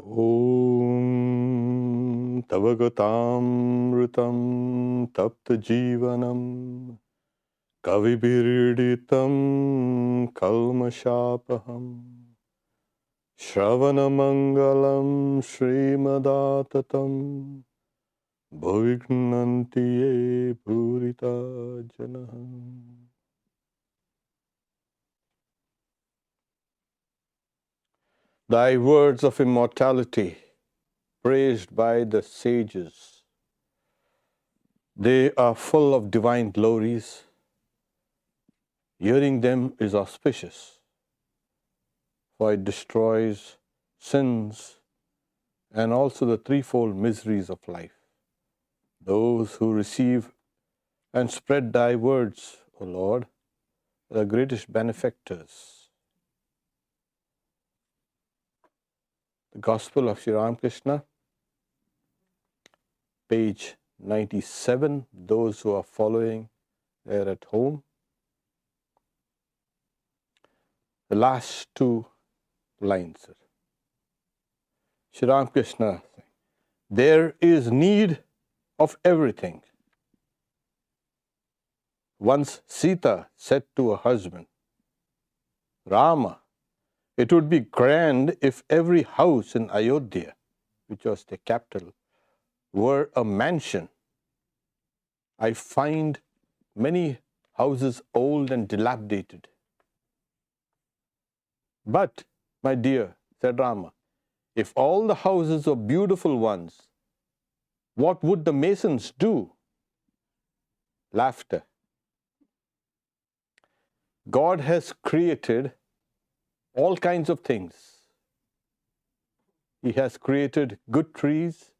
Om Tavagatamritam Tapta Jivanam Kavibiriditam Kalmashapaham Shravanamangalam Srimadatatam Bhuvignantiye Purita Janaham. Thy words of immortality, praised by the sages, they are full of divine glories. Hearing them is auspicious, for it destroys sins and also the threefold miseries of life. Those who receive and spread thy words, O Lord, are the greatest benefactors. The Gospel of Sri Ramakrishna, page 97, those who are following there at home. The last two lines. Sri Ramakrishna, there is need of everything. Once Sita said to her husband, Rama, it would be grand if every house in Ayodhya, which was the capital, were a mansion. I find many houses old and dilapidated. But, my dear, said Rama, if all the houses were beautiful ones, what would the masons do? Laughter. God has created all kinds of things. He has created good trees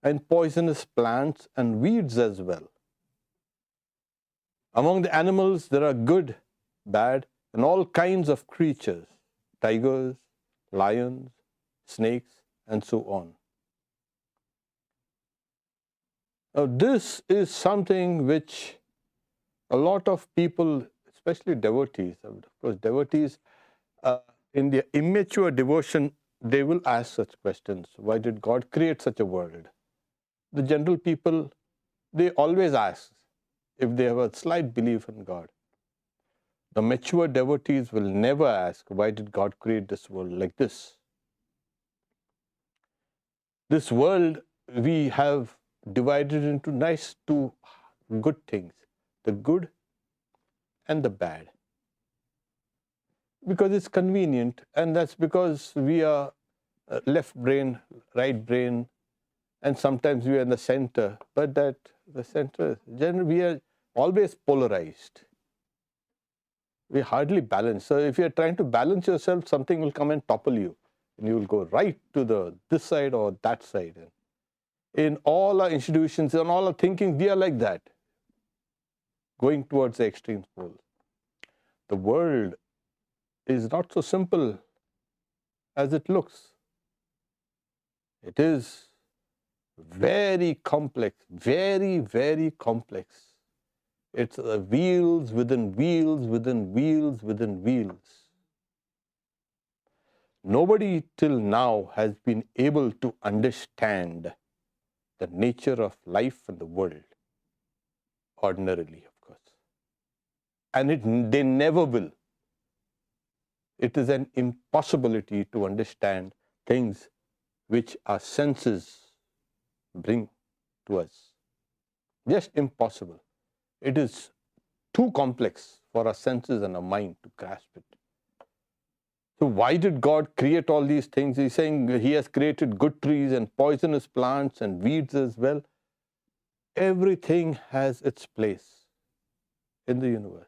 and poisonous plants and weeds as well. Among the animals, there are good, bad, and all kinds of creatures, tigers, lions, snakes, and so on. Now, this is something which a lot of people, especially devotees, of course, devotees in their immature devotion, they will ask such questions. Why did God create such a world? The general people, they always ask if they have a slight belief in God. The mature devotees will never ask, why did God create this world like this? This world we have divided into nice two good things, the good and the bad. Because it's convenient, and that's because we are left brain, right brain, and sometimes we are in the center, but that the center, generally we are always polarized. We hardly balance. So if you are trying to balance yourself, something will come and topple you, and you will go right to this side or that side. In all our institutions, in all our thinking, we are like that, going towards the extreme pole. The world is not so simple as it looks. It is very complex, very, very complex. It's wheels within wheels within wheels within wheels. Nobody till now has been able to understand the nature of life and the world, ordinarily, of course. And they never will. It is an impossibility to understand things which our senses bring to us. Just impossible. It is too complex for our senses and our mind to grasp it. So why did God create all these things? He's saying He has created good trees and poisonous plants and weeds as well. Everything has its place in the universe.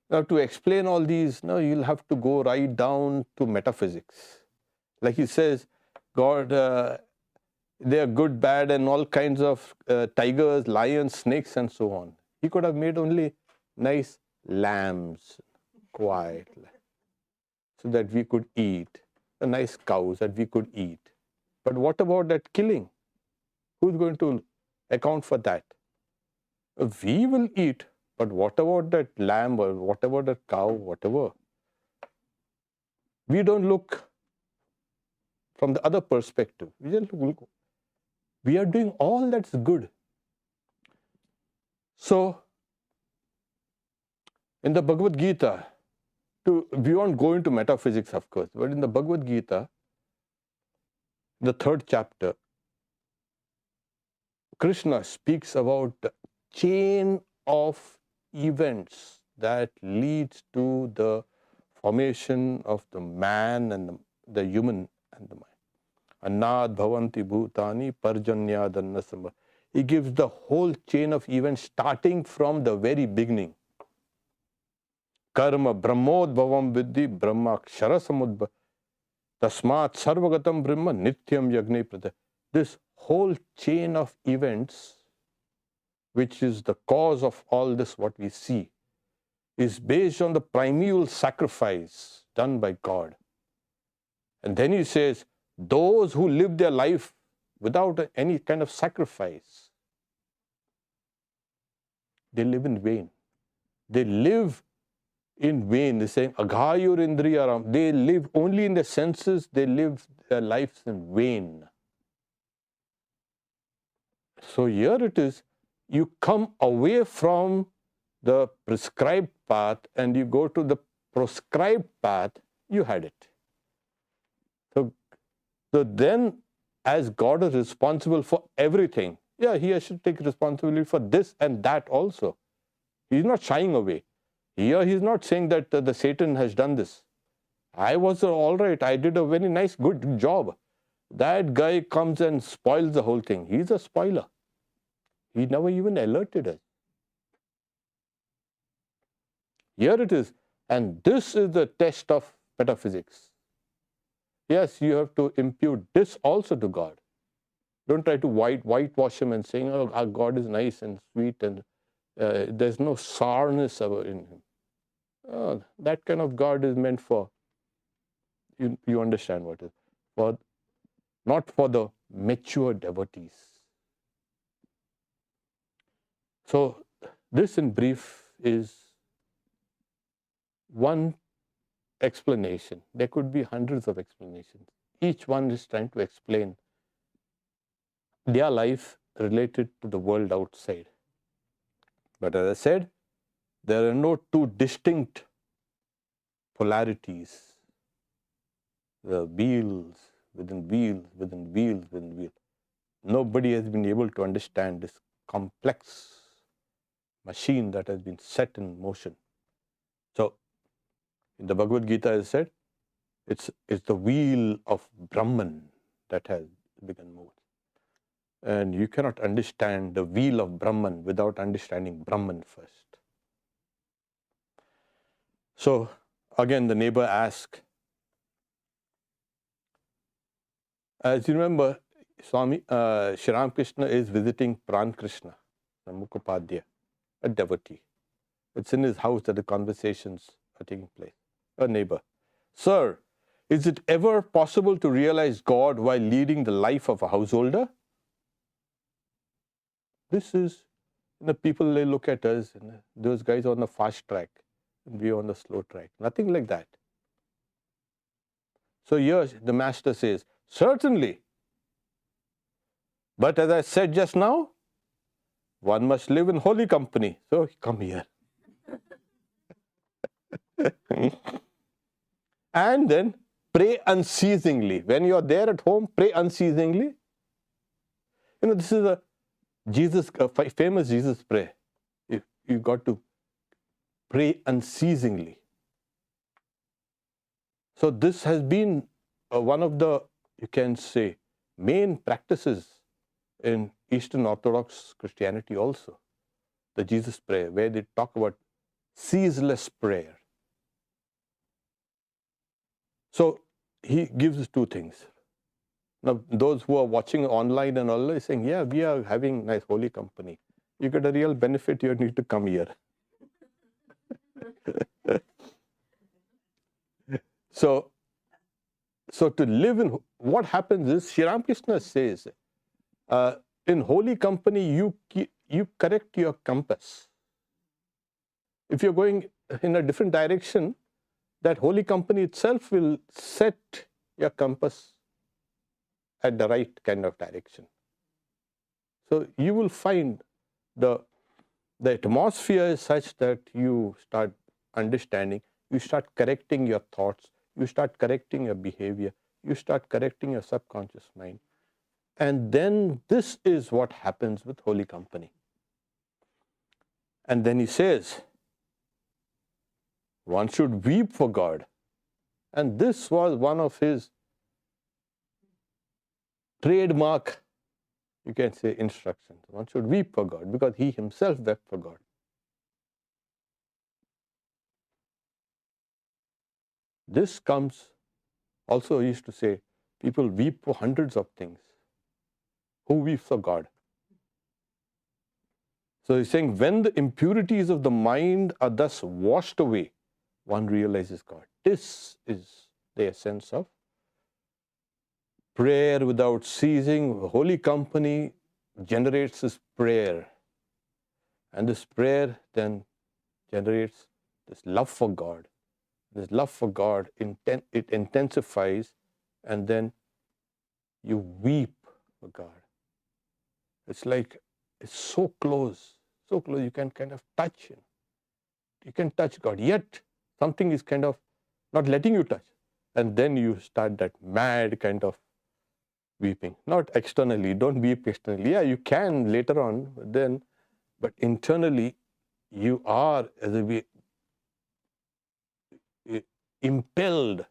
Now, to explain all these, you'll have to go right down to metaphysics. Like he says, God, they are good, bad, and all kinds of tigers, lions, snakes, and so on. He could have made only nice lambs, quiet, so that we could eat, nice cows that we could eat. But what about that killing? Who's going to account for that? We will eat, but what about that lamb or what about that cow, whatever? We don't look from the other perspective. We are doing all that's good. So, in the Bhagavad Gita, we won't go into metaphysics, of course, but in the Bhagavad Gita, the 3rd chapter, Krishna speaks about the chain of events that leads to the formation of the man and the human and the mind. Annad bhavanti bhutani parjanyad annasambha. He gives the whole chain of events starting from the very beginning. Karma brahmod bhavam vidhi brahma kshara samudbha tasmat sarvagatam brahma nityam yagne prada. This whole chain of events, which is the cause of all this what we see, is based on the primeval sacrifice done by God. And then he says, those who live their life without any kind of sacrifice, they live in vain. They live in vain. They say, Aghayur indriyaram. They live only in the senses, they live their lives in vain. So here it is, you come away from the prescribed path and you go to the proscribed path, you had it. So then, as God is responsible for everything, yeah, he has to take responsibility for this and that also. He's not shying away. Here he's not saying that the Satan has done this. I was all right, I did a very nice, good job. That guy comes and spoils the whole thing. He's a spoiler. He never even alerted us. Here it is. And this is the test of metaphysics. Yes, you have to impute this also to God. Don't try to whitewash him and saying, oh, our God is nice and sweet and there's no sourness in him. Oh, that kind of God is meant for, you understand what it is, for, not for the mature devotees. So this in brief is one explanation. There could be hundreds of explanations. Each one is trying to explain their life related to the world outside. But as I said, there are no two distinct polarities. The wheels within wheels, within wheels, within wheels. Nobody has been able to understand this complex machine that has been set in motion. So, in the Bhagavad Gita, as I said, it's the wheel of Brahman that has begun moving. And you cannot understand the wheel of Brahman without understanding Brahman first. So, again, the neighbor asked, as you remember, Swami Sri Ramakrishna is visiting Pran Krishna, the Mukhopadhyaya, a devotee. It's in his house that the conversations are taking place. A neighbor. Sir, is it ever possible to realize God while leading the life of a householder? This is, the people, they look at us, and those guys are on the fast track, and we are on the slow track. Nothing like that. So here the master says, certainly. But as I said just now, one must live in holy company. So come here. And then pray unceasingly. When you are there at home, pray unceasingly. You know, this is a famous Jesus prayer. You got to pray unceasingly. So this has been one of the, you can say, main practices in Eastern Orthodox Christianity also. The Jesus prayer, where they talk about ceaseless prayer. So he gives two things. Now, those who are watching online and all are saying, yeah, we are having nice holy company. You get a real benefit, you need to come here. So to live in, what happens is, Sri Ramakrishna says, in holy company, you correct your compass. If you're going in a different direction, that holy company itself will set your compass at the right kind of direction. So you will find the atmosphere is such that you start understanding, you start correcting your thoughts, you start correcting your behavior, you start correcting your subconscious mind. And then this is what happens with holy company. And then he says, one should weep for God. And this was one of his trademark, you can say, instructions. One should weep for God because he himself wept for God. This comes, also he used to say, people weep for hundreds of things. Who weeps for God? So he's saying, when the impurities of the mind are thus washed away, one realizes God. This is the essence of prayer without ceasing. Holy company generates this prayer. And this prayer then generates this love for God. This love for God, it intensifies, and then you weep for God. It's like, it's so close, you can kind of touch Him. You can touch God, yet something is kind of not letting you touch. And then you start that mad kind of weeping. Not externally, don't weep externally. Yeah, you can later on, but internally, you are as a way impelled,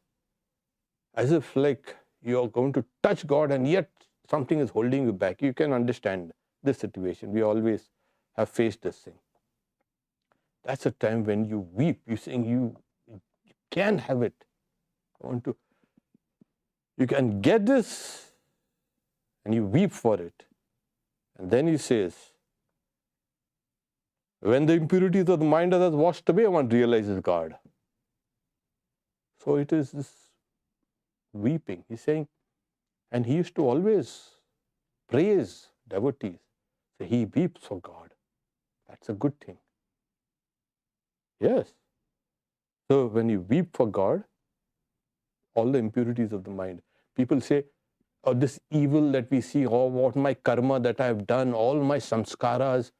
as if like you're going to touch God and yet something is holding you back. You can understand this situation. We always have faced this thing. That's a time when you weep. You're saying you can have it. You can get this, and you weep for it. And then he says, when the impurities of the mind are washed away, one realizes God. So it is this weeping. He's saying, and he used to always praise devotees. So he weeps for God. That's a good thing. Yes. So when you weep for God, all the impurities of the mind. People say, oh, this evil that we see, oh, what my karma that I have done, all my samskaras,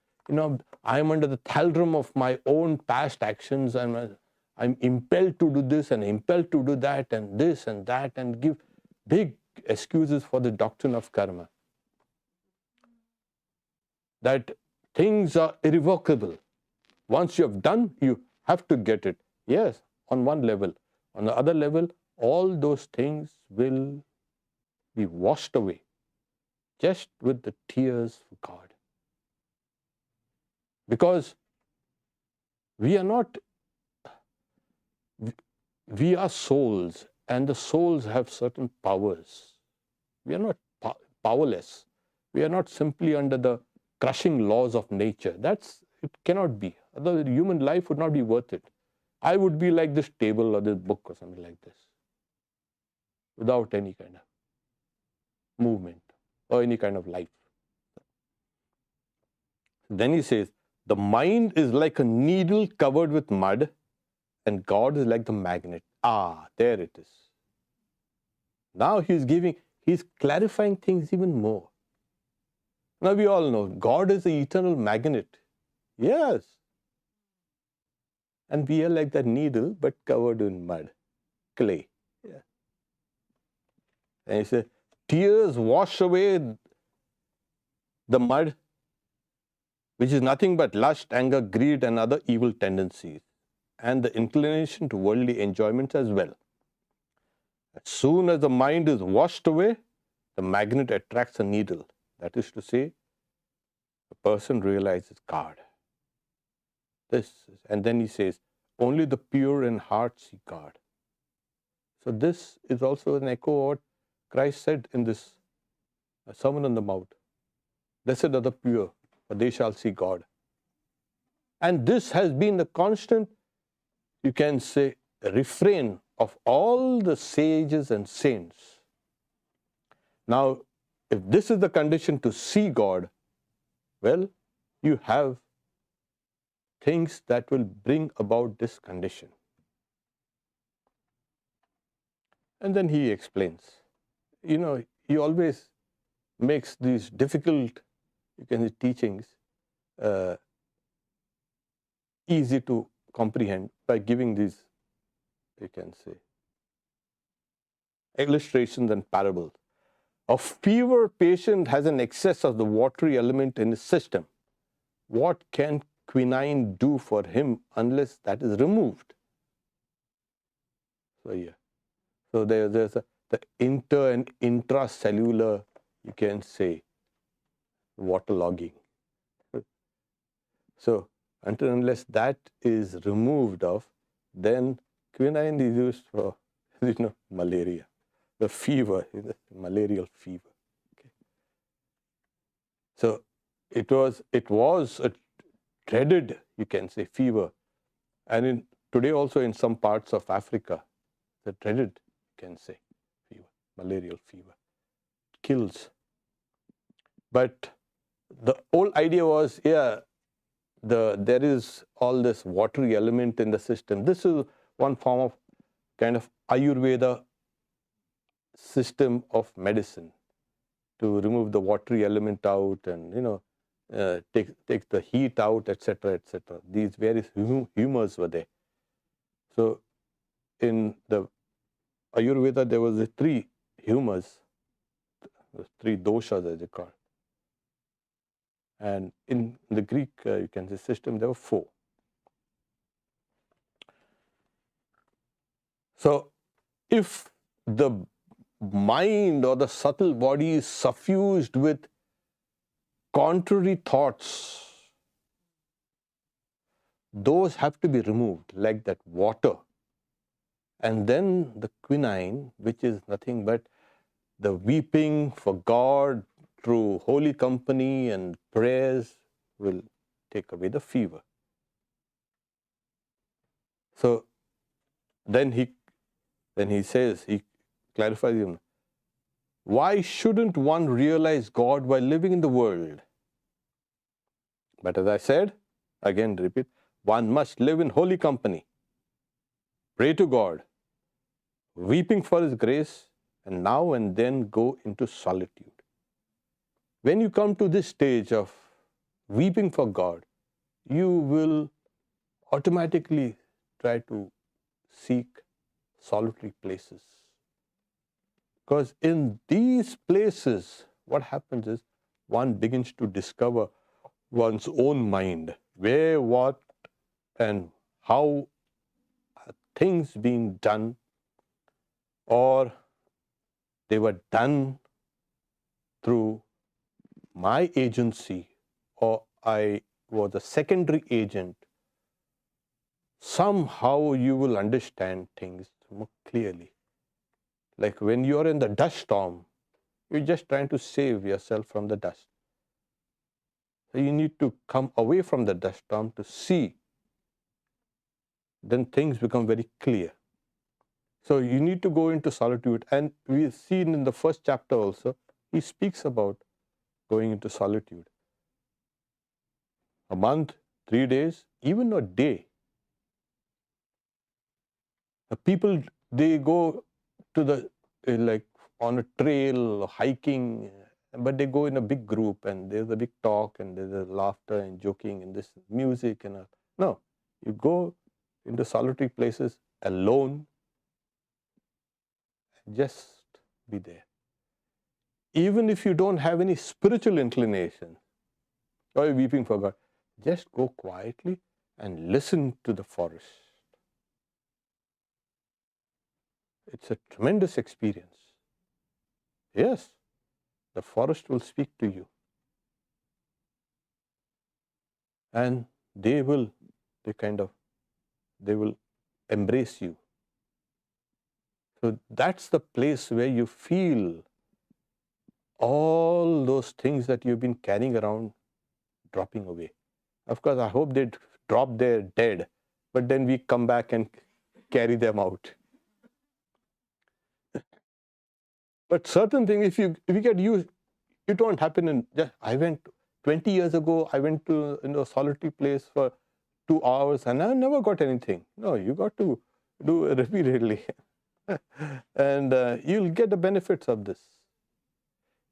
I am under the thraldom of my own past actions, and I'm impelled to do this and impelled to do that and this and that, and give big excuses for the doctrine of karma. That things are irrevocable. Once you have done, you have to get it. Yes, on one level. On the other level, all those things will be washed away just with the tears of God. Because we are souls, and the souls have certain powers. We are not powerless. We are not simply under the crushing laws of nature. It cannot be. Otherwise, human life would not be worth it. I would be like this table or this book or something like this, without any kind of movement or any kind of life. Then he says, the mind is like a needle covered with mud, and God is like the magnet. Ah, there it is. Now he's clarifying things even more. Now we all know God is the eternal magnet. Yes. And we are like that needle, but covered in mud, clay. Yeah. And he says, tears wash away the mud, which is nothing but lust, anger, greed, and other evil tendencies, and the inclination to worldly enjoyments as well. As soon as the mind is washed away, the magnet attracts a needle. That is to say, the person realizes God. And then he says, only the pure in heart see God. So this is also an echo of what Christ said in this Sermon on the Mount. Blessed are the pure, for they shall see God. And this has been the constant, you can say, refrain of all the sages and saints. Now, if this is the condition to see God, well, you have things that will bring about this condition. And then he explains, you he always makes these difficult, you can say, teachings easy to comprehend by giving these, you can say, illustrations and parables. A fever patient has an excess of the watery element in his system. What can quinine do for him unless that is removed? So yeah, so there's the inter and intracellular, you can say, waterlogging. So until unless that is removed of, then quinine is used for malaria, the fever, the malarial fever. Okay. So it was a dreaded, you can say, fever, and today also in some parts of Africa, the dreaded, you can say, fever, malarial fever, kills. But the whole idea was, yeah, there is all this watery element in the system. This is one form of kind of Ayurveda system of medicine, to remove the watery element out and take the heat out, etc., etc. These various humors were there. So in the Ayurveda there was the 3 humors, the 3 doshas as they call it. And in the Greek, you can say, system, there were 4. So if the mind or the subtle body is suffused with contrary thoughts, those have to be removed like that water. And then the quinine, which is nothing but the weeping for God through holy company and prayers, will take away the fever. So then he says, he clarifies him, why shouldn't one realize God while living in the world? But as I said, again repeat, one must live in holy company, pray to God, weeping for His grace, and now and then go into solitude. When you come to this stage of weeping for God, you will automatically try to seek solitary places. Because in these places, what happens is one begins to discover one's own mind, where, what, and how are things being done, or they were done through my agency, or I was a secondary agent. Somehow you will understand things more clearly. Like when you're in the dust storm, you're just trying to save yourself from the dust. So you need to come away from the dust storm to see. Then things become very clear. So you need to go into solitude. And we've seen in the first chapter also, he speaks about going into solitude. A month, 3 days, even a day. The people, they go to the, like on a trail, hiking, but they go in a big group and there's a big talk and there's a laughter and joking and this music and all. No, you go into solitary places alone, and just be there. Even if you don't have any spiritual inclination or you're weeping for God, just go quietly and listen to the forest. It's a tremendous experience. Yes, the forest will speak to you. And they will embrace you. So that's the place where you feel all those things that you've been carrying around dropping away. Of course, I hope they drop there dead, but then we come back and carry them out. But certain things, if you get used, it won't happen in just, I went 20 years ago, I went to a solitary place for 2 hours and I never got anything. No, you got to do it repeatedly. And you'll get the benefits of this.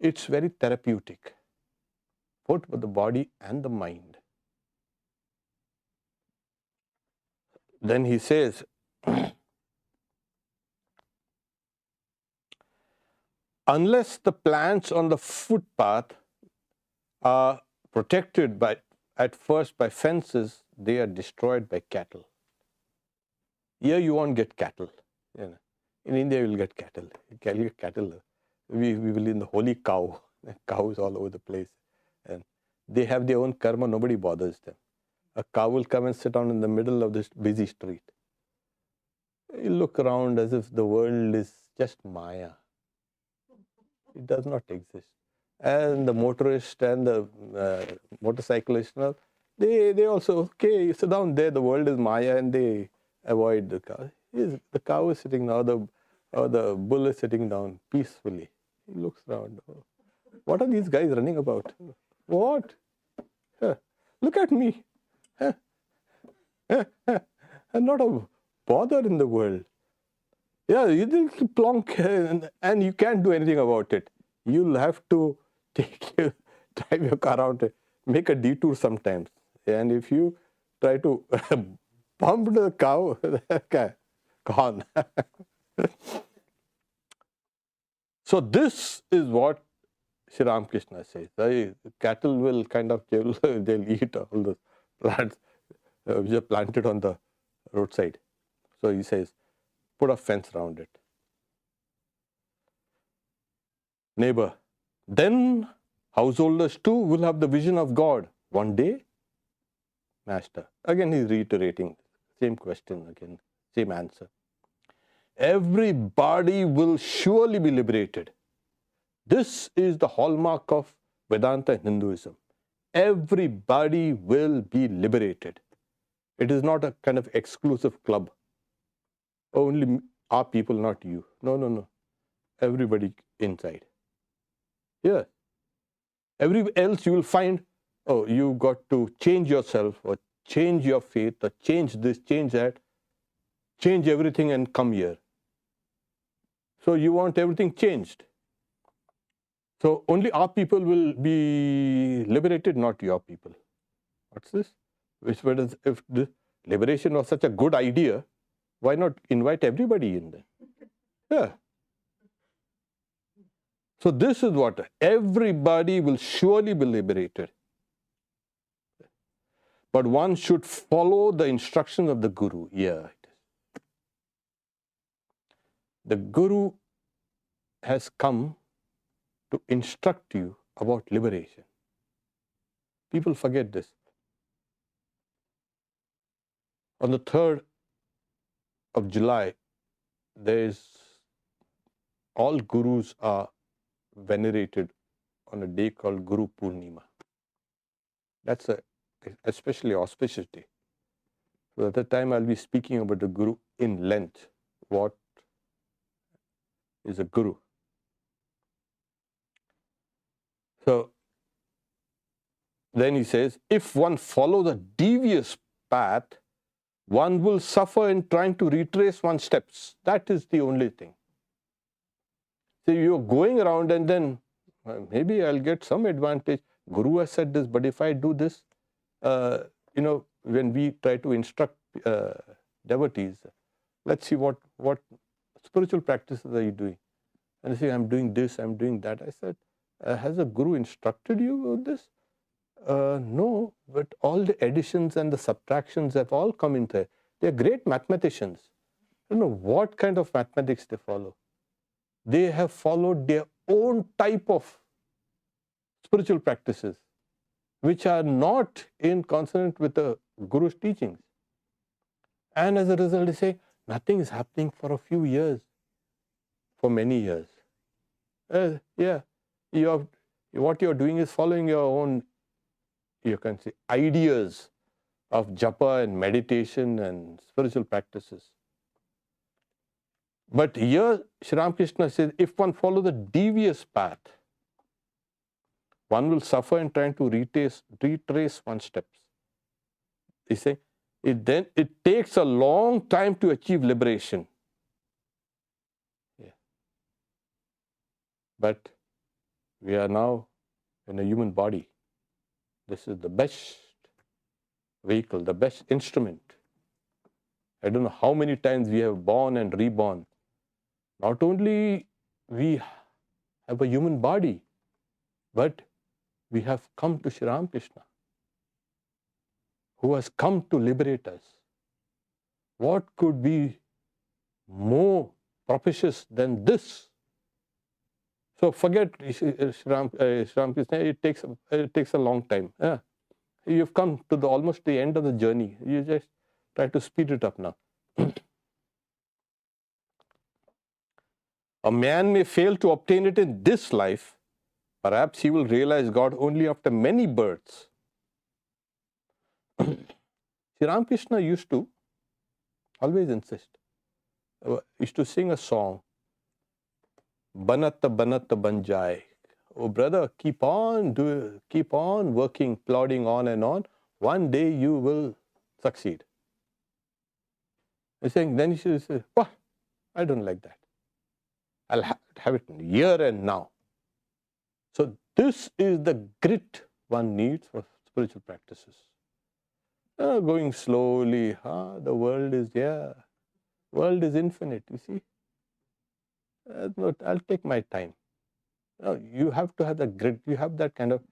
It's very therapeutic, both for the body and the mind. Then he says, unless the plants on the footpath are protected at first by fences, they are destroyed by cattle. Here you won't get cattle. You know. In India, you will get cattle. You can get cattle. We will in the holy cow. Cows all over the place. And they have their own karma. Nobody bothers them. A cow will come and sit down in the middle of this busy street. You look around as if the world is just Maya. It does not exist. And the motorist and the motorcyclist, they also, okay, you sit down there, the world is Maya, and they avoid the cow. The cow is sitting down, or the bull is sitting down peacefully. He looks around. Oh, what are these guys running about? What? Look at me. I'm not a bother in the world. Yeah, you just plonk and you can't do anything about it. You'll have to drive your car out, make a detour sometimes. And if you try to bump the cow, gone. So this is what Sri Ramakrishna says. Cattle will kind of, they'll eat all the plants which are planted on the roadside. So he says, put a fence around it. Neighbor, then householders too will have the vision of God one day. Master, again he's reiterating, same question again, same answer. Everybody will surely be liberated. This is the hallmark of Vedanta and Hinduism. Everybody will be liberated. It is not a kind of exclusive club. Only our people, not you. No. Everybody inside. Yeah. Everywhere else you will find, oh, you got to change yourself, or change your faith, or change this, change that, change everything and come here. So you want everything changed. So only our people will be liberated, not your people. What's this? If the liberation was such a good idea, why not invite everybody in there? Yeah. So this is what, everybody will surely be liberated. But one should follow the instructions of the Guru. Yeah, it is. The Guru has come to instruct you about liberation. People forget this. On the 3rd of July, all gurus are venerated on a day called Guru Purnima. That's a especially auspicious day. So at that time I'll be speaking about the Guru in length. What is a Guru? So then he says, if one follows a devious path, one will suffer in trying to retrace one's steps. That is the only thing. So you're going around and then maybe I'll get some advantage. Guru has said this, but if I do this, when we try to instruct devotees, let's see what spiritual practices are you doing? And they say, I'm doing this, I'm doing that. I said, has a Guru instructed you on this? No, but all the additions and the subtractions have all come in there. They're great mathematicians. I don't know what kind of mathematics they follow. They have followed their own type of spiritual practices, which are not in consonant with the Guru's teachings. And as a result, they say, nothing is happening for a few years, for many years. What you're doing is following your own, you can say, ideas of japa and meditation and spiritual practices. But here, Sri Ramakrishna says, if one follows the devious path, one will suffer in trying to retrace one's steps. He says, it takes a long time to achieve liberation. Yeah. But We are now in a human body. This is the best vehicle, the best instrument. I don't know how many times we have born and reborn. Not only we have a human body, but we have come to Sri Ramakrishna, who has come to liberate us. What could be more propitious than this? So forget Sri Ramakrishna, it takes a long time. Yeah. You've come to almost the end of the journey. You just try to speed it up now. A man may fail to obtain it in this life. Perhaps he will realize God only after many births. Sri Ramakrishna used to always insist, used to sing a song, Banat Banat Banjai. Oh brother, keep on working, plodding on and on. One day you will succeed. He's saying, then you should say, oh, I don't like that. I'll have it here and now. So this is the grit one needs for spiritual practices. Going slowly, the world is there. World is infinite, you see. I'll take my time. You have to have the grit. You have that kind of,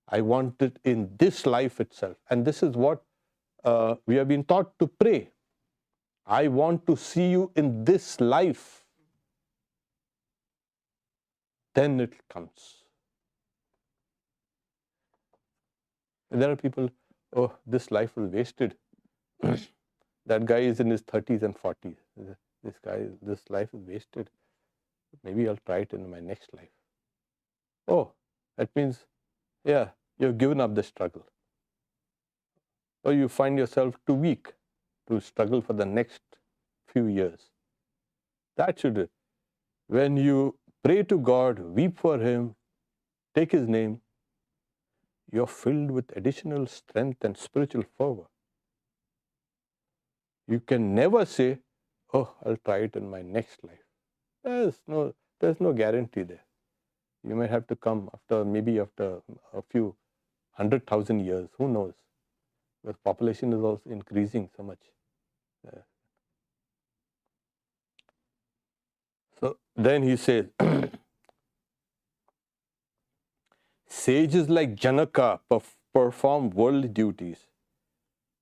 I want it in this life itself. And this is what we have been taught to pray. I want to see you in this life. Then it comes. And there are people, oh, this life was wasted. That guy is in his 30s and 40s. This life is wasted. Maybe I'll try it in my next life. Oh, that means, yeah, you've given up the struggle. Or you find yourself too weak to struggle for the next few years. That should, when you pray to God, weep for Him, take His name, you're filled with additional strength and spiritual fervor. You can never say, oh, I'll try it in my next life. There's no guarantee there. You might have to come maybe after a few 100,000 years, who knows? Because population is also increasing so much. So then he says, sages like Janaka perform worldly duties.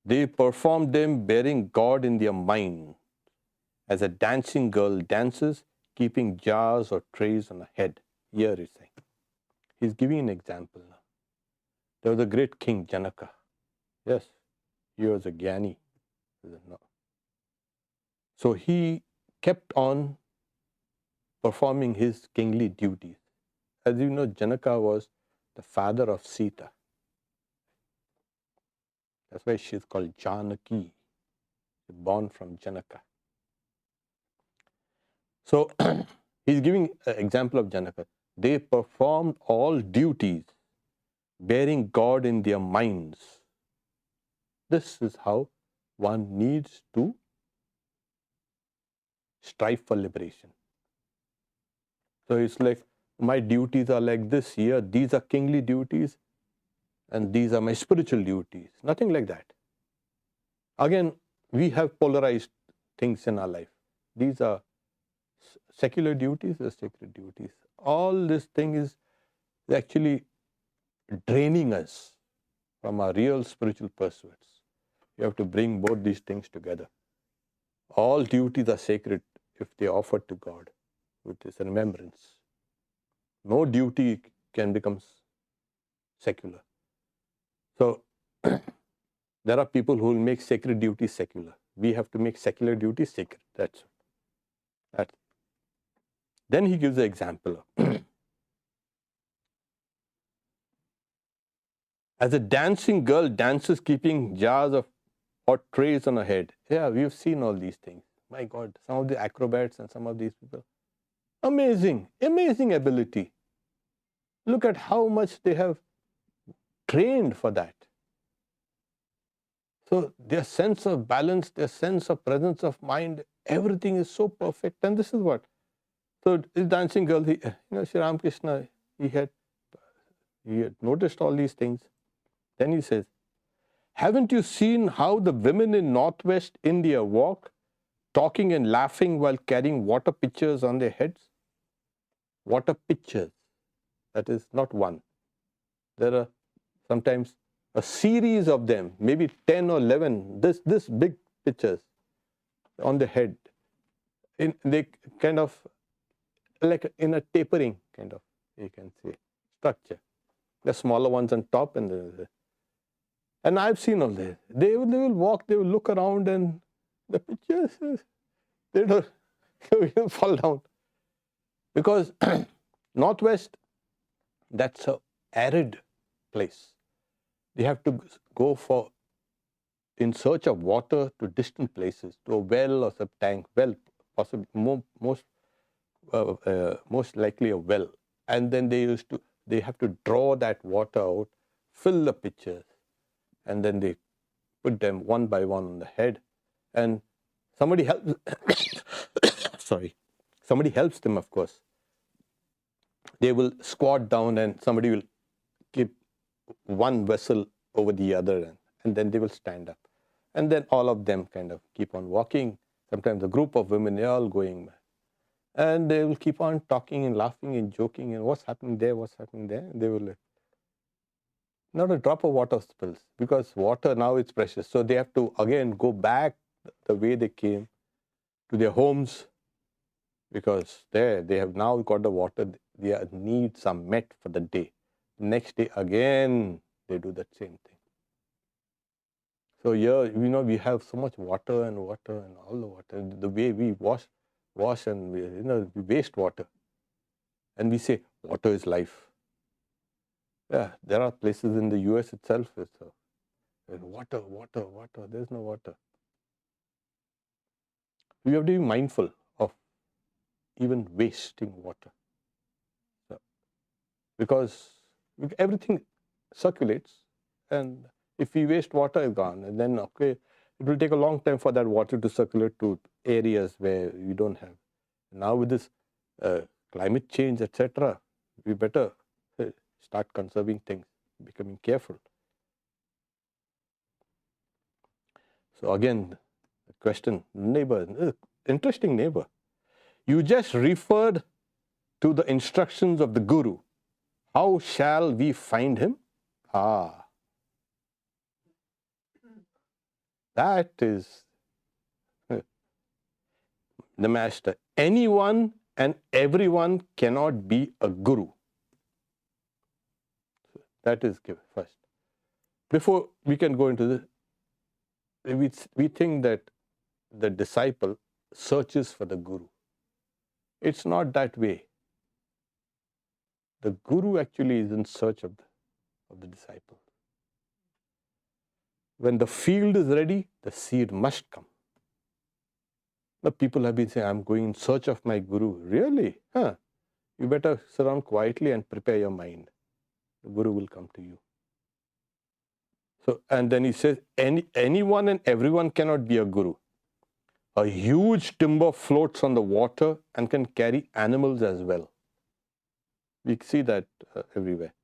They perform them bearing God in their mind. As a dancing girl dances, keeping jars or trays on her head. Here he's saying. He's giving an example now. There was a great king, Janaka. Yes, he was a Gyani. So he kept on performing his kingly duties. As you know, Janaka was the father of Sita. That's why she is called Janaki, born from Janaka. So he's giving an example of Janaka. They performed all duties, bearing God in their minds. This is how one needs to strive for liberation. So it's like, my duties are like this here, these are kingly duties, and these are my spiritual duties. Nothing like that. Again, we have polarized things in our life. These are secular duties, the sacred duties. All this thing is actually draining us from our real spiritual pursuits. You have to bring both these things together. All duties are sacred if they are offered to God, which is a remembrance. No duty can become secular. So there are people who will make sacred duties secular. We have to make secular duties sacred. That's that. Then he gives an example of as a dancing girl dances keeping jars of hot trays on her head. Yeah, we've seen all these things. My God, some of the acrobats and some of these people. Amazing, amazing ability. Look at how much they have trained for that. So their sense of balance, their sense of presence of mind, everything is so perfect. And this is what. So this dancing girl, Sri Ramakrishna, he had He had noticed all these things. Then he says, haven't you seen how the women in northwest India walk, talking and laughing while carrying water pitchers on their heads? Water pitchers, that is not one. There are sometimes a series of them, maybe 10 or 11, this big pitchers on the head. They kind of like in a tapering kind of, you can say, structure. The smaller ones on top, and I've seen all this. They will walk, they will look around, and the pitchers, they don't fall down. Because northwest, that's a arid place. They have to go in search of water to distant places, to a well or some tank, well, possibly most likely a well. And then they have to draw that water out, fill the pitchers, and then they put them one by one on the head. And somebody helps, somebody helps them, of course. They will squat down and somebody will keep one vessel over the other, and then they will stand up. And then all of them kind of keep on walking. Sometimes a group of women, they're all going. And they will keep on talking and laughing and joking and what's happening there, what's happening there. They will, not a drop of water spills, because water now is precious. So they have to again go back the way they came to their homes, because there they have now got the water. Their needs are met for the day. Next day again they do that same thing. So here, we have so much water and all the water. The way we wash and we waste water, and we say water is life. Yeah, there are places in the US itself. There's water. There's no water. We have to be mindful of even wasting water, because everything circulates, and if we waste water, it's gone. And then, okay, it will take a long time for that water to circulate to areas where we don't have. Now with this climate change, etc., we better start conserving things, becoming careful. So again, the question, neighbor, interesting neighbor. You just referred to the instructions of the Guru. How shall we find him? That is the master. Anyone and everyone cannot be a guru. That is given first. Before we can go into this, we think that the disciple searches for the guru. It's not that way. The guru actually is in search of the disciple. When the field is ready, the seed must come. The people have been saying, I'm going in search of my guru. Really? You better sit down quietly and prepare your mind. The guru will come to you. So, and then he says, anyone and everyone cannot be a guru. A huge timber floats on the water and can carry animals as well. We see that everywhere.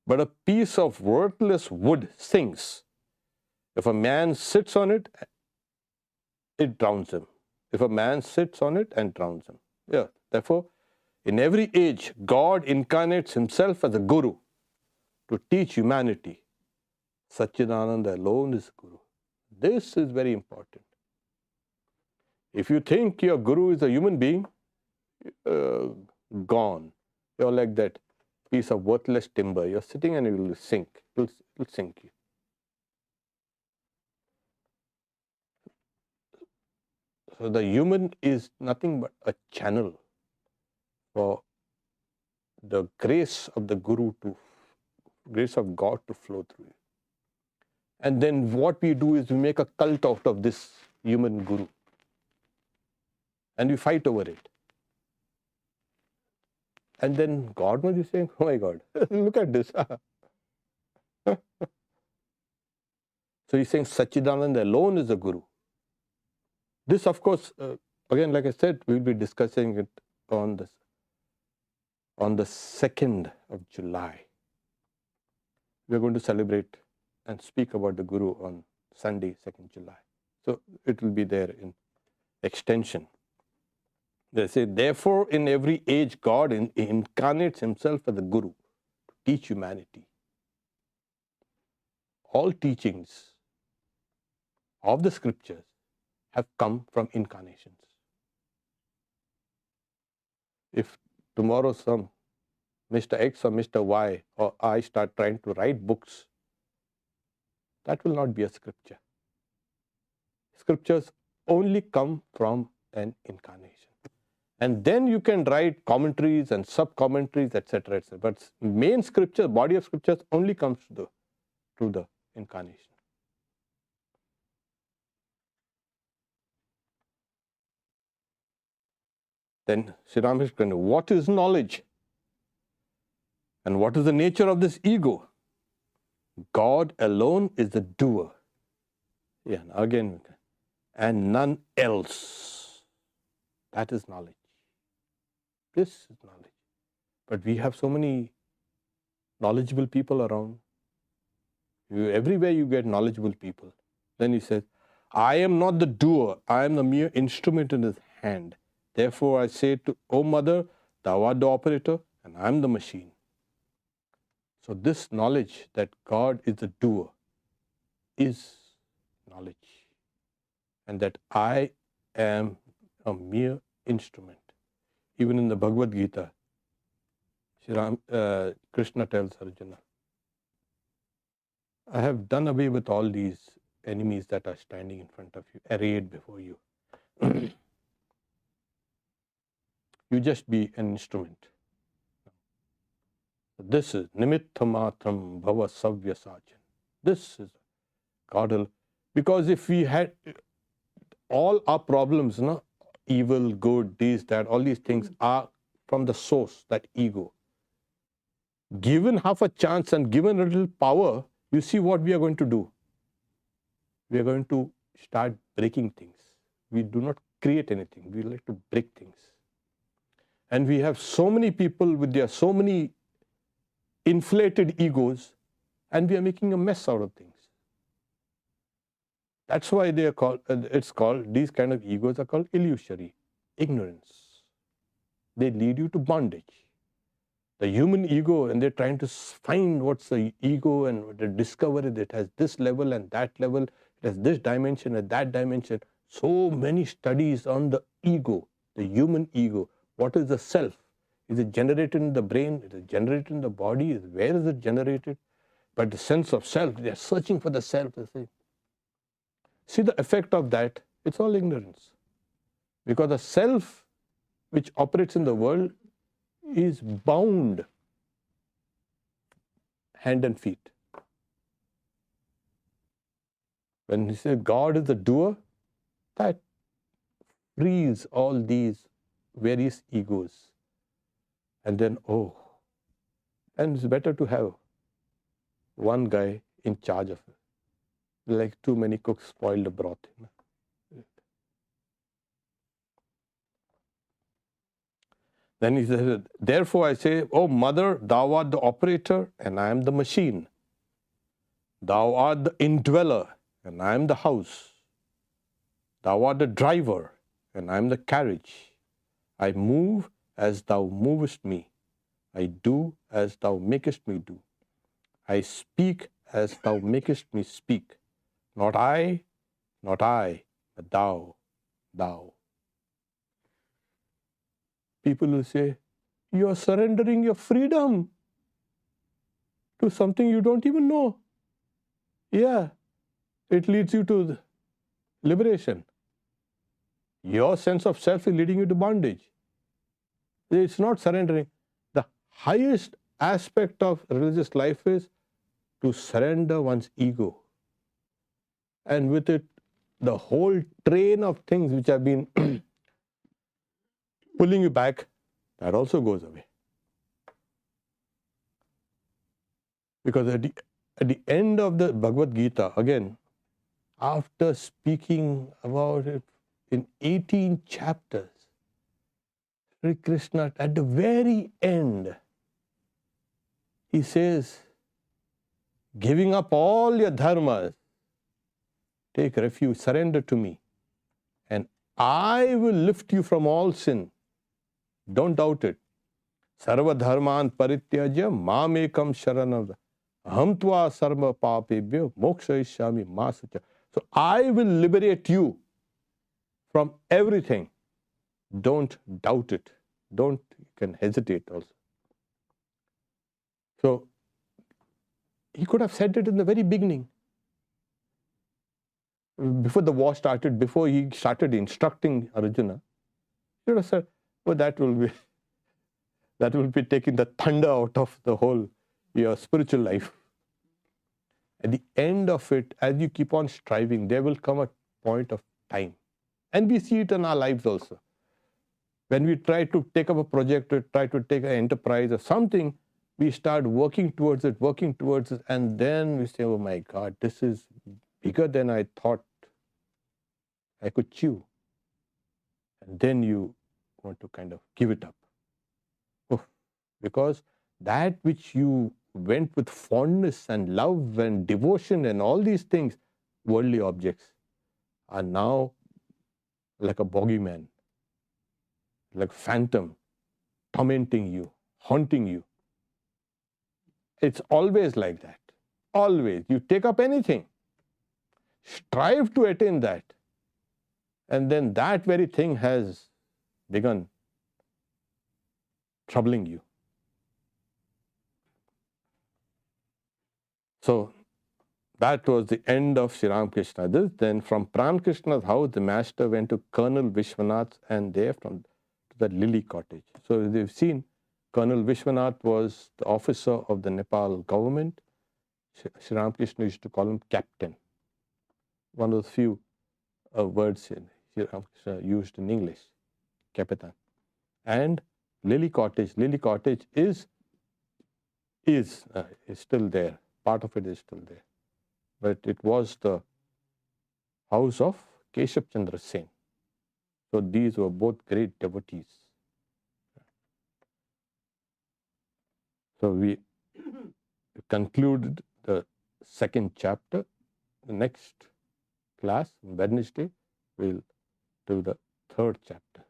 But a piece of worthless wood sinks. If a man sits on it, it drowns him. If a man sits on it and drowns him. Yeah. Therefore, in every age, God incarnates himself as a guru to teach humanity. Satyamayananda alone is guru. This is very important. If you think your guru is a human being, gone. You're like that piece of worthless timber. You're sitting and it will sink. It will sink you. So the human is nothing but a channel for the grace of the guru grace of God to flow through you. And then what we do is we make a cult out of this human guru. And we fight over it. And then God must be saying, oh my God, look at this. So he's saying Sachidananda alone is a guru. This, of course, again, like I said, we'll be discussing it on the 2nd of July. we are going to celebrate and speak about the Guru on Sunday, 2nd July. So it will be there in extension. They say, therefore, in every age, God incarnates himself as the Guru to teach humanity. All teachings of the scriptures have come from incarnations. If tomorrow some Mr. X or Mr. Y or I start trying to write books, that will not be a scripture. Scriptures only come from an incarnation. And then you can write commentaries and sub-commentaries, etc., etc. But main scripture, body of scriptures only comes through the incarnation. Then Sri Ramakrishna, what is knowledge? And what is the nature of this ego? God alone is the doer. Yeah, again, and none else. That is knowledge. This is knowledge. But we have so many knowledgeable people around. Everywhere you get knowledgeable people. Then he says, I am not the doer, I am the mere instrument in his hand. Therefore I say to, O mother, thou art the operator and I am the machine. So this knowledge that God is the doer is knowledge. And that I am a mere instrument. Even in the Bhagavad Gita, Krishna tells Arjuna, I have done away with all these enemies that are standing in front of you, arrayed before you. You just be an instrument. This is nimittamatram bhava savya sajan. This is God. Because if we had all our problems, no, evil, good, this, that, all these things are from the source, that ego. Given half a chance and given a little power, you see what we are going to do. We are going to start breaking things. We do not create anything. We like to break things. And we have so many people with their so many inflated egos, and we are making a mess out of things. That's why they are called, these kind of egos are called illusory, ignorance. They lead you to bondage. The human ego, and they're trying to find what's the ego and they discover it. It has this level and that level. It has this dimension and that dimension. So many studies on the ego, the human ego. What is the self? Is it generated in the brain? Is it generated in the body? Where is it generated? But the sense of self, they are searching for the self. See the effect of that? It's all ignorance. Because the self which operates in the world is bound hand and feet. When he says God is the doer, that frees all these various egos. And then, and it's better to have one guy in charge of it. Like too many cooks spoil the broth. Then he says, therefore I say, O mother, thou art the operator and I am the machine. Thou art the indweller and I am the house. Thou art the driver and I am the carriage. I move as thou movest me. I do as thou makest me do. I speak as thou makest me speak. Not I, but thou. People will say, you are surrendering your freedom to something you don't even know. Yeah, it leads you to liberation. Your sense of self is leading you to bondage. It's not surrendering. The highest aspect of religious life is to surrender one's ego. And with it, the whole train of things which have been pulling you back, that also goes away. Because at the end of the Bhagavad Gita, again, after speaking about it in 18 chapters, Sri Krishna, at the very end, he says, giving up all your dharmas, take refuge, surrender to me, and I will lift you from all sin. Don't doubt it. Sarva dharman parityajya mamekam sharanam aham tva sarva papebhyo mokshayishyami ma sucha. So I will liberate you from everything. Don't doubt it. Don't you can hesitate also. So he could have said it in the very beginning. Before the war started, before he started instructing Arjuna, he would have said, oh, that will be taking the thunder out of the whole your spiritual life. At the end of it, as you keep on striving, there will come a point of time. And we see it in our lives also. When we try to take up a project or try to take an enterprise or something, we start working towards it, and then we say, oh my God, this is bigger than I thought I could chew. And then you want to kind of give it up. Because that which you went with fondness and love and devotion and all these things, worldly objects, are now like a bogeyman, like phantom, tormenting you, haunting you. It's always like that. Always. You take up anything, strive to attain that, and then that very thing has begun troubling you. So that was the end of Sri Ramakrishna. Then from Ramakrishna's house, the master went to Colonel Vishwanath, and there to the Lily Cottage. So they've seen Colonel Vishwanath was the officer of the Nepal government. Sri Ramakrishna used to call him captain. One of the few words Sri Ramakrishna used in English, Capitan. And Lily Cottage is still there. Part of it is still there. But it was the house of Keshav Chandra Sen. So these were both great devotees. So we concluded the second chapter. The next class, Wednesday, we'll do the third chapter.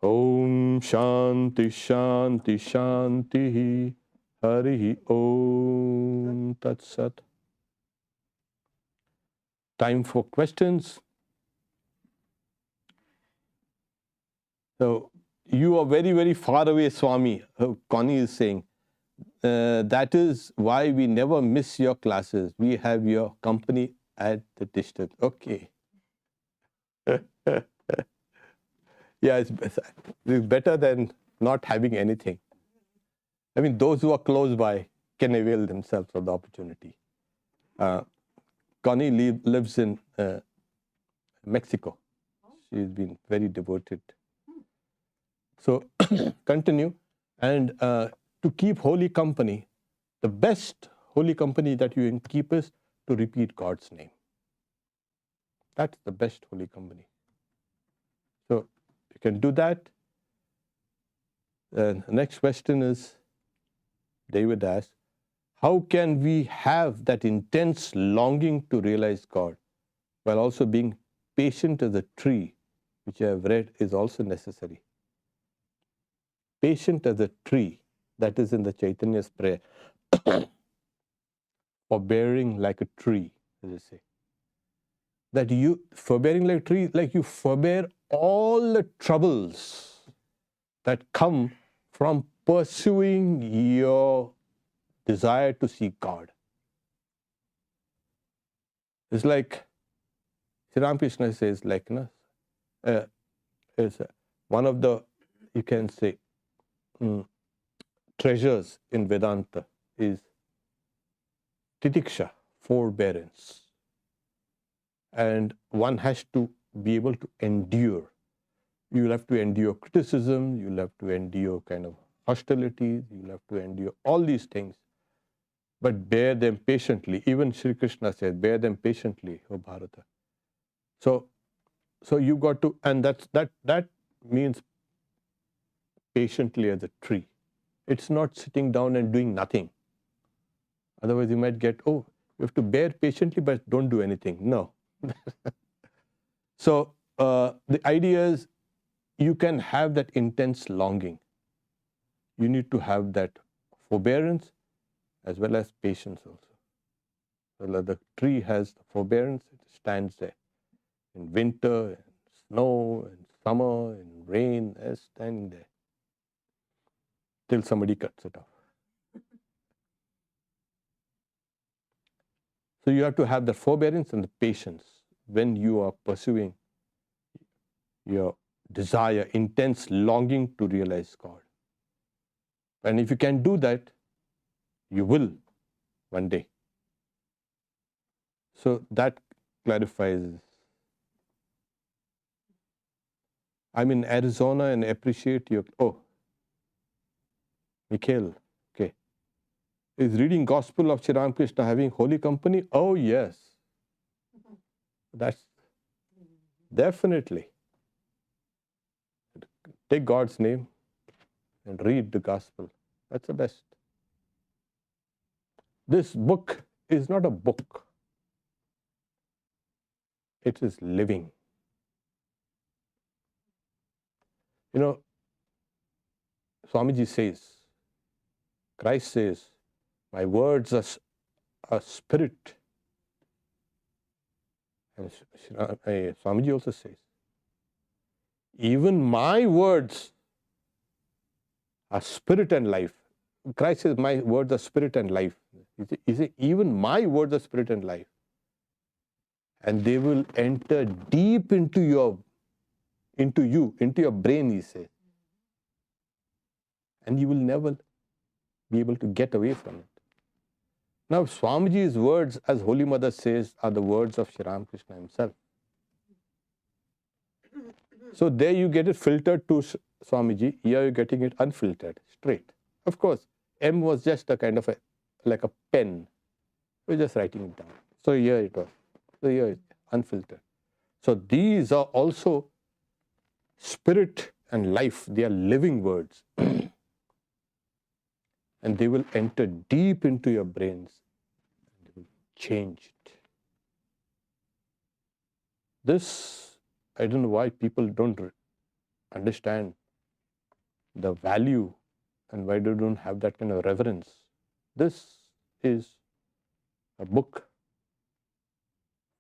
Om Shanti Shanti Shanti Hari Om Tat Sat. Time for questions. So you are very, very far away, Swami. Connie is saying. That is why we never miss your classes. We have your company at the distance. Okay. Yeah, it's better than not having anything. I mean, those who are close by can avail themselves of the opportunity. Connie lives in Mexico. She's been very devoted. So continue. And to keep holy company, the best holy company that you can keep is to repeat God's name. That's the best holy company. So you can do that. The next question is, David asks, how can we have that intense longing to realize God while also being patient as a tree, which I have read is also necessary? Patient as a tree, that is in the Chaitanya's prayer. Forbearing like a tree, as I say. That you, forbearing like a tree, like you forbear all the troubles that come from pursuing your desire to see God. It's like Sri Ramakrishna says, like, it's one of the, you can say, treasures in Vedanta is titiksha, forbearance. And one has to be able to endure. You'll have to endure criticism, you'll have to endure kind of hostilities, you'll have to endure all these things, but bear them patiently. Even Sri Krishna says, bear them patiently, O Bharata. So you got to, and that means patiently as a tree. It's not sitting down and doing nothing. Otherwise you might get, oh, you have to bear patiently but don't do anything. No. So the idea is you can have that intense longing. You need to have that forbearance as well as patience also. So the tree has the forbearance, it stands there. In winter, in snow, in summer, in rain, it's standing there. Till somebody cuts it off. So you have to have the forbearance and the patience when you are pursuing your desire, intense longing to realize God. And if you can do that, you will one day. So that clarifies. I'm in Arizona and appreciate your, oh, Mikhail, okay. Is reading Gospel of Sri Ramakrishna having holy company? Oh, yes. That's definitely. Take God's name and read the Gospel. That's the best. This book is not a book. It is living. You know, Swamiji says, Christ says, my words are spirit. And Swamiji also says, even my words are spirit and life. Christ says, my words are spirit and life. He says, even my words are spirit and life. And they will enter deep into you, into your brain, he says. And you will never be able to get away from it. Now, Swamiji's words, as Holy Mother says, are the words of Sri Ramakrishna himself. So there you get it filtered to Swamiji, here you're getting it unfiltered, straight. Of course, M was just a kind of like a pen. We're just writing it down. So here it was. So here it's unfiltered. So these are also spirit and life. They are living words. And they will enter deep into your brains. And they will change it. This, I don't know why people don't understand the value and why they don't have that kind of reverence. This is a book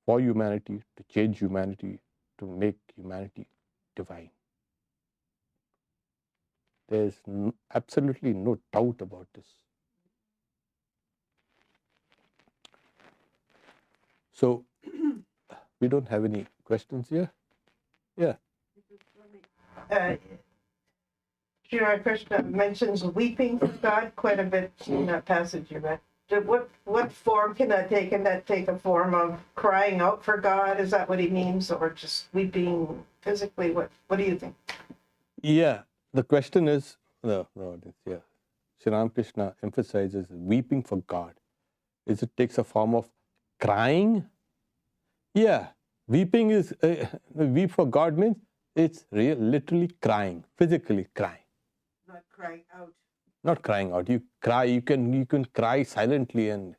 for humanity, to change humanity, to make humanity divine. There's absolutely no doubt about this. So, we don't have any questions here? Yeah. Sri Ramakrishna mentions weeping for God quite a bit in that passage you read. What form can that take? Can that take a form of crying out for God? Is that what he means? Or just weeping physically? What do you think? Yeah, the question is, no, yeah. Sri Ramakrishna emphasizes weeping for God. Is it takes a form of crying? Yeah, weeping is, weep for God means it's literally crying, physically crying. Not crying out. Not crying out. You cry. You can cry silently, and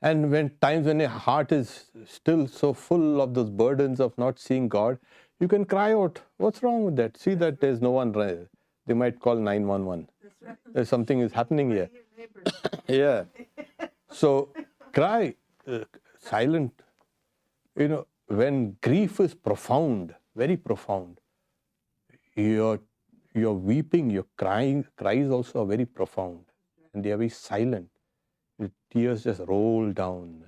when times when your heart is still so full of those burdens of not seeing God, you can cry out. What's wrong with that? See that there's no one. They might call 911. That's right. There's something is happening here. Yeah. So cry, silent. You know, when grief is profound, very profound, your weeping, your crying, cries also are very profound, and they are very silent. The tears just roll down.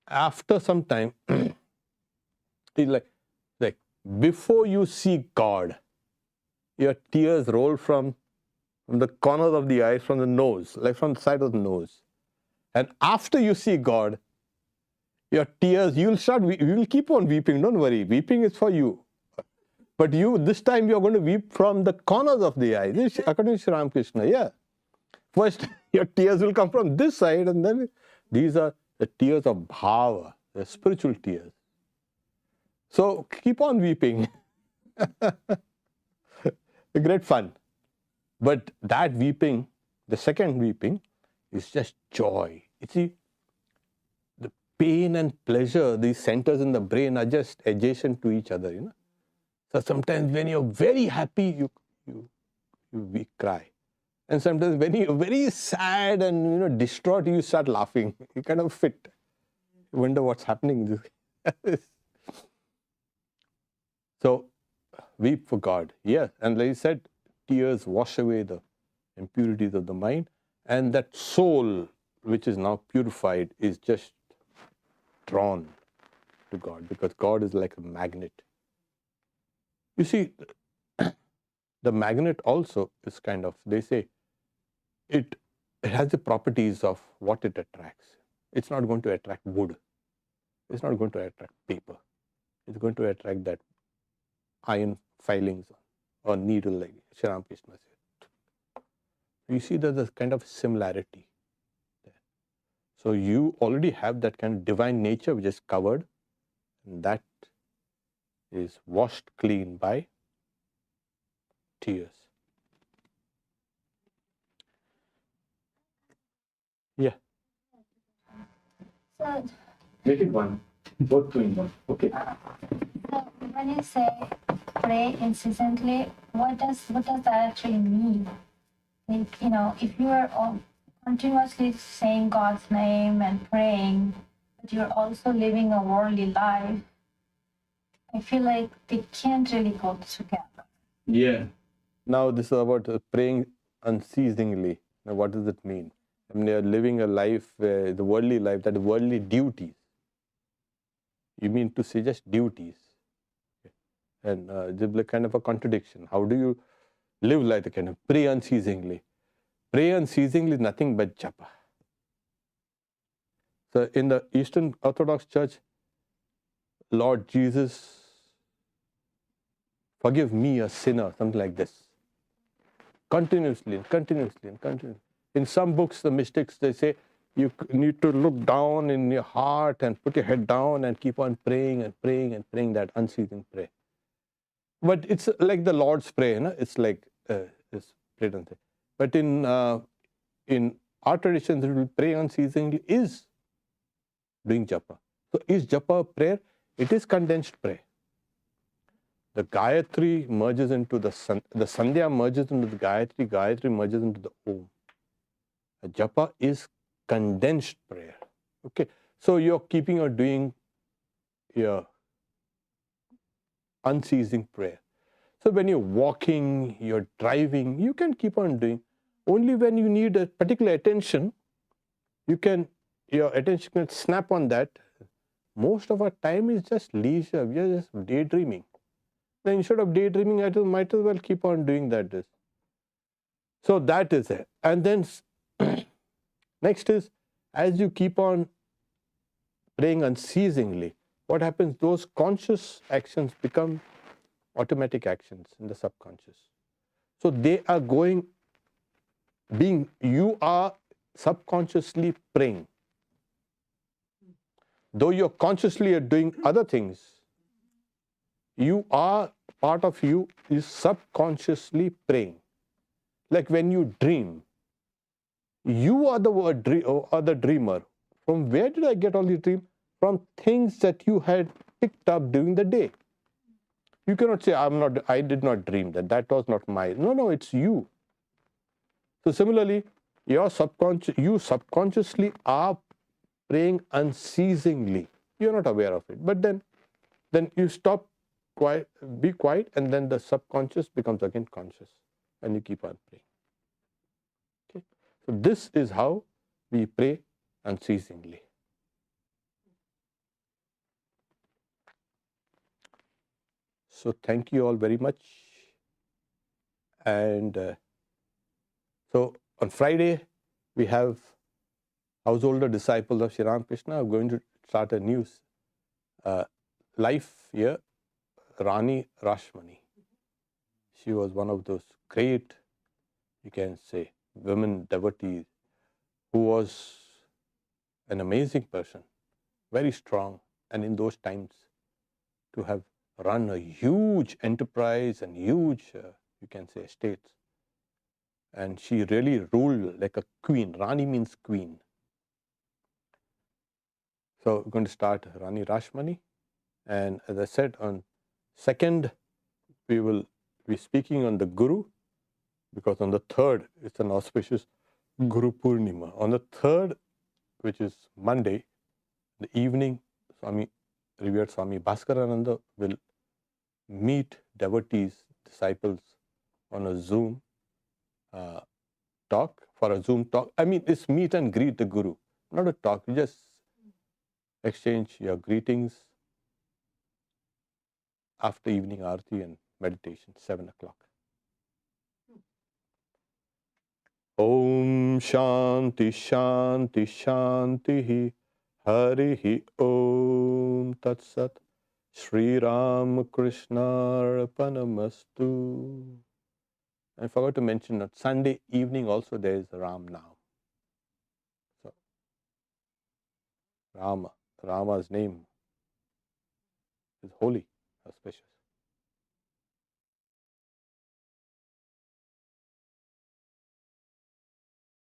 After some time, it's like before you see God, your tears roll from the corners of the eyes, from the nose, like from the side of the nose. And after you see God, your tears, you will keep on weeping. Don't worry, weeping is for you. But this time you're going to weep from the corners of the eye. This, according to Sri Ramakrishna, yeah. First, your tears will come from this side, and then these are the tears of bhava, the spiritual tears. So keep on weeping. Great fun. But that weeping, the second weeping, is just joy. You see, the pain and pleasure, these centers in the brain are just adjacent to each other, So sometimes when you're very happy, we cry. And sometimes when you're very sad and distraught, you start laughing. You kind of fit. You wonder what's happening. So weep for God. Yes. And like you said, tears wash away the impurities of the mind. And that soul, which is now purified, is just drawn to God, because God is like a magnet. You see, the magnet also is kind of, they say, it has the properties of what it attracts. It's not going to attract wood. It's not going to attract paper. It's going to attract that iron filings or needle, like Sri Ramakrishna said. You see, there's a kind of similarity there. So you already have that kind of divine nature which is covered, and that is washed clean by tears. Yeah. So, Make it one. Both two in one. Okay. so when you say pray incessantly, what does that actually mean? Like, if you are continuously saying God's name and praying, but you're also living a worldly life, I feel like they can't really go together. Yeah. Now this is about praying unceasingly. Now what does it mean? I mean, you're living a life, the worldly life, that worldly duties. You mean to say just duties? And there's like kind of a contradiction. How do you live like the kind of pray unceasingly? Pray unceasingly is nothing but japa. So in the Eastern Orthodox Church, Lord Jesus, forgive me a sinner, something like this. Continuously and continuously and continuously. In some books, the mystics, they say, you need to look down in your heart and put your head down and keep on praying and praying and praying that unceasing prayer. But it's like the Lord's Prayer, it's like it's prayed and say. But in our traditions, we will pray unceasingly is doing japa. So is japa a prayer? It is condensed prayer. The Gayatri merges into the Sandhya merges into the Gayatri merges into the Om. The japa is condensed prayer. Okay, so you're keeping or doing your unceasing prayer. So when you're walking, you're driving, you can keep on doing. Only when you need a particular attention, your attention can snap on that. Most of our time is just leisure. We are just daydreaming. Then instead of daydreaming, I might as well keep on doing that. So that is it. And then next is, as you keep on praying unceasingly, what happens? Those conscious actions become automatic actions in the subconscious. So they are you are subconsciously praying. Though you're consciously doing other things, part of you is subconsciously praying. Like when you dream, you are the dreamer. From where did I get all these dreams? From things that you had picked up during the day. You cannot say, I did not dream that. That was not my. No, it's you. So similarly, you subconsciously are praying unceasingly. You're not aware of it. But then you stop be quiet, and then the subconscious becomes again conscious, and you keep on praying. Okay. So this is how we pray unceasingly. So thank you all very much. And so on Friday, we have householder disciples of Sri Ramakrishna are going to start a new life here, Rani Rashmani. She was one of those great, you can say, women devotees who was an amazing person, very strong, and in those times to have run a huge enterprise and huge, you can say, estates. And she really ruled like a queen. Rani means queen. So we're going to start Rani Rashmani. And as I said, on 2nd, we will be speaking on the Guru, because on the 3rd, it's an auspicious Guru Purnima. On the 3rd, which is Monday, the evening, revered Swami Bhaskarananda will meet devotees, disciples on a Zoom talk, for a Zoom talk. It's meet and greet the Guru, not a talk. You just exchange your greetings after evening Aarti and meditation, 7 o'clock. Om Shanti Shanti Shanti Harihi Om Tat Sat Sri Ramakrishna Arpanamastu. I forgot to mention that Sunday evening also there is Ram Nam. So Rama's name is holy, auspicious.